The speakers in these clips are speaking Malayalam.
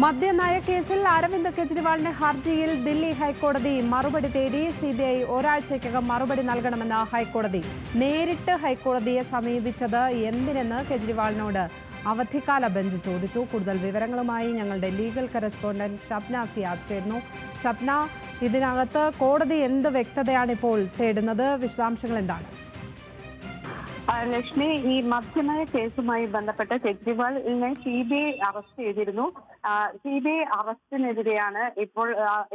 മദ്യനയ കേസിൽ അരവിന്ദ് കെജ്രിവാളിന്റെ ഹർജിയിൽ ദില്ലി ഹൈക്കോടതി മറുപടി തേടി. സിബിഐ ഒരാഴ്ചയ്ക്കകം മറുപടി നൽകണമെന്ന് ഹൈക്കോടതി. നേരിട്ട് ഹൈക്കോടതിയെ സമീപിച്ചത് എന്തിനെന്ന് കെജ്രിവാളിനോട് അവധിക്കാല ബെഞ്ച് ചോദിച്ചു. കൂടുതൽ വിവരങ്ങളുമായി ഞങ്ങളുടെ ലീഗൽ കറസ്പോണ്ടന്റ് ഷബ്ന സിയാദ് ചേർന്നു. ഷബ്ന, ഇതിനകത്ത് കോടതി എന്ത് വ്യക്തതയാണ് ഇപ്പോൾ തേടുന്നത്? വിശദാംശങ്ങൾ എന്താണ്? ലക്ഷ്മി, ഈ മദ്യനയ കേസുമായി ബന്ധപ്പെട്ട് കെജ്രിവാളിനെ സിബിഐ അറസ്റ്റ് ചെയ്തിരുന്നു. സിബിഐ അറസ്റ്റിനെതിരെയാണ് ഇപ്പോൾ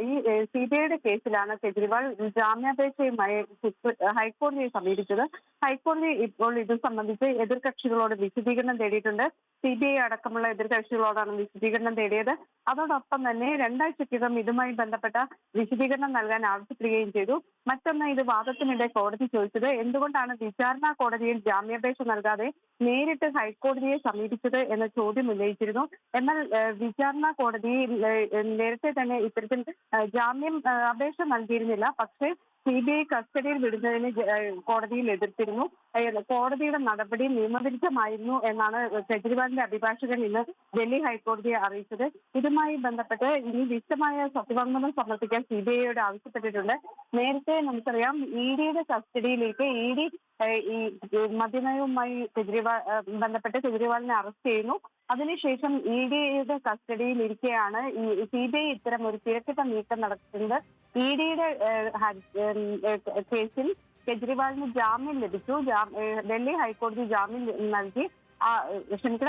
ഈ സിബിഐയുടെ കേസിലാണ് കെജ്രിവാൾ ജാമ്യാപേക്ഷയുമായി ഹൈക്കോടതിയെ സമീപിച്ചത്. ഹൈക്കോടതി ഇപ്പോൾ ഇത് സംബന്ധിച്ച് എതിർകക്ഷികളോട് വിശദീകരണം തേടിയിട്ടുണ്ട്. സിബിഐ അടക്കമുള്ള എതിർകക്ഷികളോടാണ് വിശദീകരണം തേടിയത്. അതോടൊപ്പം തന്നെ രണ്ടാഴ്ചയ്ക്കകം ഇതുമായി ബന്ധപ്പെട്ട വിശദീകരണം നൽകാൻ ആവശ്യപ്പെടുകയും ചെയ്തു. മറ്റൊന്ന്, ഇത് വാദത്തിനിടെ കോടതി ചോദിച്ചത് എന്തുകൊണ്ടാണ് വിചാരണ കോടതിയിൽ ജാമ്യാപേക്ഷ നൽകാതെ നേരിട്ട് ഹൈക്കോടതിയെ സമീപിച്ചത് എന്ന ചോദ്യം ഉന്നയിച്ചിരുന്നു. എന്നാൽ വിചാരണ കോടതി നേരത്തെ തന്നെ ഇത്തരത്തിൽ ജാമ്യം അപേക്ഷ നൽകിയിരുന്നില്ല. പക്ഷേ സിബിഐ കസ്റ്റഡിയിൽ വിടുന്നതിന് കോടതിയിൽ എതിർത്തിരുന്നു. കോടതിയുടെ നടപടി നിയമവിരുദ്ധമായിരുന്നു എന്നാണ് കെജ്രിവാളിന്റെ അഭിഭാഷകൻ ഇന്ന് ഡൽഹി ഹൈക്കോടതിയെ അറിയിച്ചത്. ഇതുമായി ബന്ധപ്പെട്ട് ഇനി വിശദമായ സത്യവാങ്മൂലം സമർപ്പിക്കാൻ സിബിഐയോട് ആവശ്യപ്പെട്ടിട്ടുണ്ട്. നേരത്തെ നമുക്കറിയാം, ഇഡിയുടെ കസ്റ്റഡിയിലേക്ക് ഇഡി ഈ മദ്യനയവുമായി ബന്ധപ്പെട്ട് കെജ്രിവാളിനെ അറസ്റ്റ് ചെയ്യുന്നു. അതിനുശേഷം ഇഡിയുടെ കസ്റ്റഡിയിൽ ഇരിക്കെയാണ് ഈ സിബിഐ ഇത്തരം ഒരു തിരക്കിട്ട നീക്കം നടത്തുന്നത്. ഇഡിയുടെ കേസിൽ കെജ്രിവാളിന് ജാമ്യം ലഭിച്ചു. ഡൽഹി ഹൈക്കോടതി ജാമ്യം നൽകി,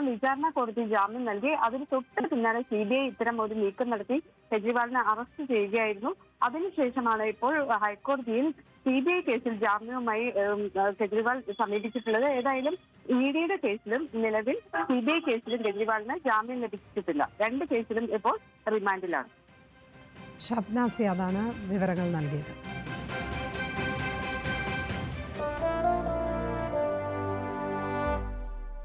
വിചാരണ കോടതി ജാമ്യം നൽകി. അതിന് തൊട്ട് പിന്നാലെ സിബിഐ ഇത്തരം ഒരു നീക്കം നടത്തി കെജ്രിവാളിനെ അറസ്റ്റ് ചെയ്യുകയായിരുന്നു. അതിനുശേഷമാണ് ഇപ്പോൾ ഹൈക്കോടതിയിൽ സിബിഐ കേസിൽ ജാമ്യവുമായി കെജ്രിവാൾ സമീപിച്ചിട്ടുള്ളത്. ഏതായാലും ഇഡിയുടെ കേസിലും നിലവിൽ സിബിഐ കേസിലും കെജ്രിവാളിന് ജാമ്യം ലഭിച്ചിട്ടില്ല. രണ്ട് കേസിലും ഇപ്പോൾ റിമാൻഡിലാണ്. ഷബ്ന സിയാദാണ് വിവരങ്ങൾ നൽകിയത്.